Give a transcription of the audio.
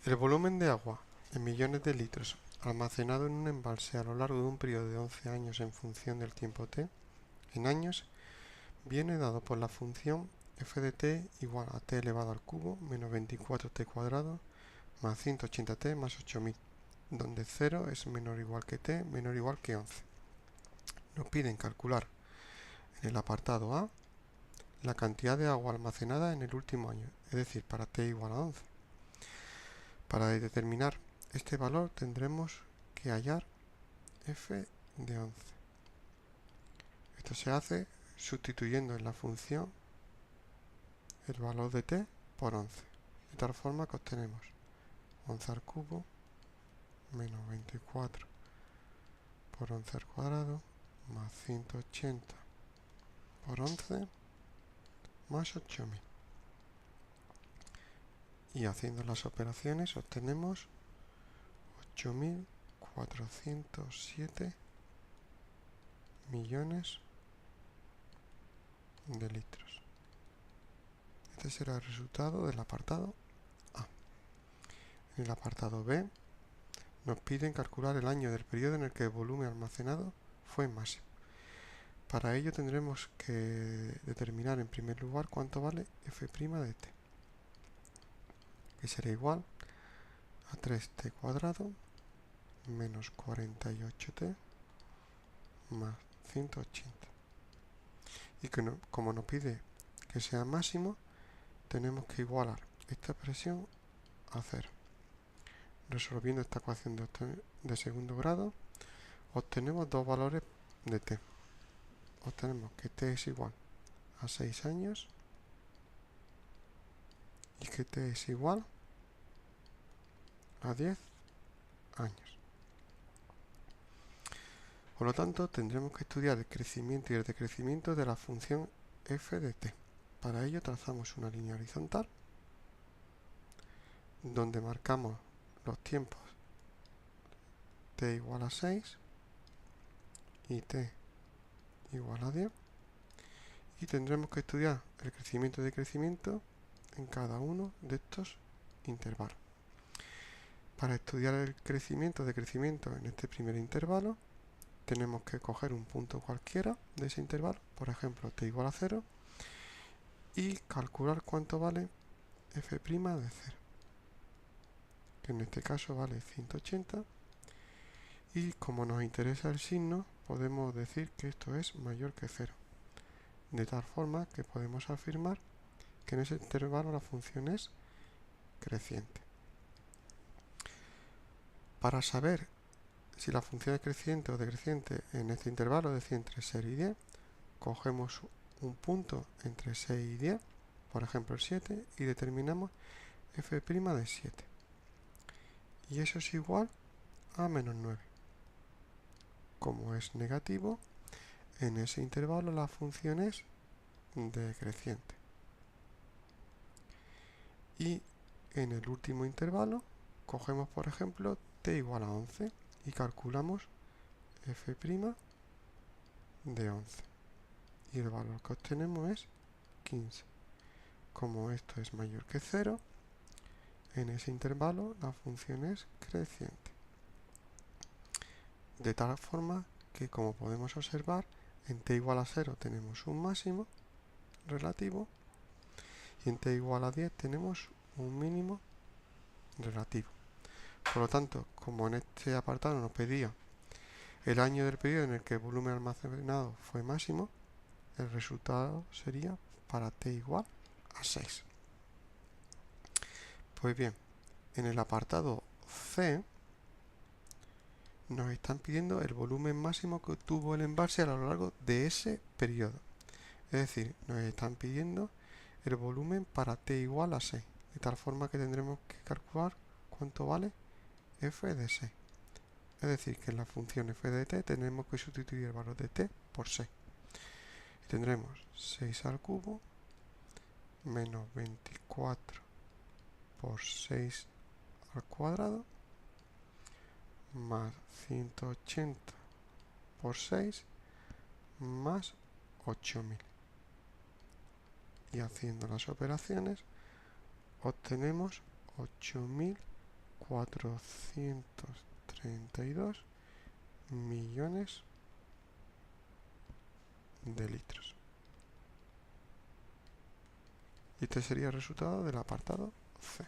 El volumen de agua en millones de litros almacenado en un embalse a lo largo de un periodo de 11 años en función del tiempo t, en años, viene dado por la función f de t igual a t elevado al cubo menos 24t cuadrado más 180t más 8000, donde 0 es menor o igual que t menor o igual que 11. Nos piden calcular en el apartado A la cantidad de agua almacenada en el último año, es decir, para t igual a 11. Para determinar este valor tendremos que hallar f de 11. Esto se hace sustituyendo en la función el valor de t por 11, de tal forma que obtenemos 11 al cubo menos 24 por 11 al cuadrado más 180 por 11 más 8000. Y haciendo las operaciones obtenemos 8407 millones de litros. Este será el resultado del apartado A. En el apartado B nos piden calcular el año del periodo en el que el volumen almacenado fue máximo. Para ello tendremos que determinar en primer lugar cuánto vale f' de t, que será igual a 3t cuadrado menos 48t más 180. Y que no, como nos pide que sea máximo, tenemos que igualar esta expresión a 0. Resolviendo esta ecuación de segundo grado, obtenemos dos valores de t. Obtenemos que t es igual a 6 años y que t es igual a 10 años. Por lo tanto, tendremos que estudiar el crecimiento y el decrecimiento de la función f de t. Para ello trazamos una línea horizontal donde marcamos los tiempos t igual a 6 y t igual a 10, y tendremos que estudiar el crecimiento y decrecimiento en cada uno de estos intervalos. Para estudiar el crecimiento o decrecimiento en este primer intervalo, tenemos que coger un punto cualquiera de ese intervalo, por ejemplo t igual a 0, y calcular cuánto vale f' de 0, que en este caso vale 180, y como nos interesa el signo, podemos decir que esto es mayor que 0, de tal forma que podemos afirmar que en ese intervalo la función es creciente. Para saber si la función es creciente o decreciente en este intervalo, es decir, entre 0 y 10, cogemos un punto entre 6 y 10, por ejemplo el 7, y determinamos f' de 7. Y eso es igual a menos 9. Como es negativo, en ese intervalo la función es decreciente. Y en el último intervalo cogemos, por ejemplo, t igual a 11 y calculamos f' de 11. Y el valor que obtenemos es 15. Como esto es mayor que 0, en ese intervalo la función es creciente. De tal forma que, como podemos observar, en t igual a 0 tenemos un máximo relativo y en t igual a 10 tenemos un mínimo relativo. Por lo tanto, como en este apartado nos pedía el año del periodo en el que el volumen almacenado fue máximo, el resultado sería para t igual a 6. Pues bien, en el apartado C nos están pidiendo el volumen máximo que tuvo el embalse a lo largo de ese periodo. Es decir, nos están pidiendo el volumen para t igual a 6, de tal forma que tendremos que calcular cuánto vale f de 6. Es decir, que en la función f de t tenemos que sustituir el valor de t por 6. Y tendremos 6 al cubo menos 24 por 6 al cuadrado más 180 por 6 más 8000. Y haciendo las operaciones obtenemos 8000 432 millones de litros. Y este sería el resultado del apartado C.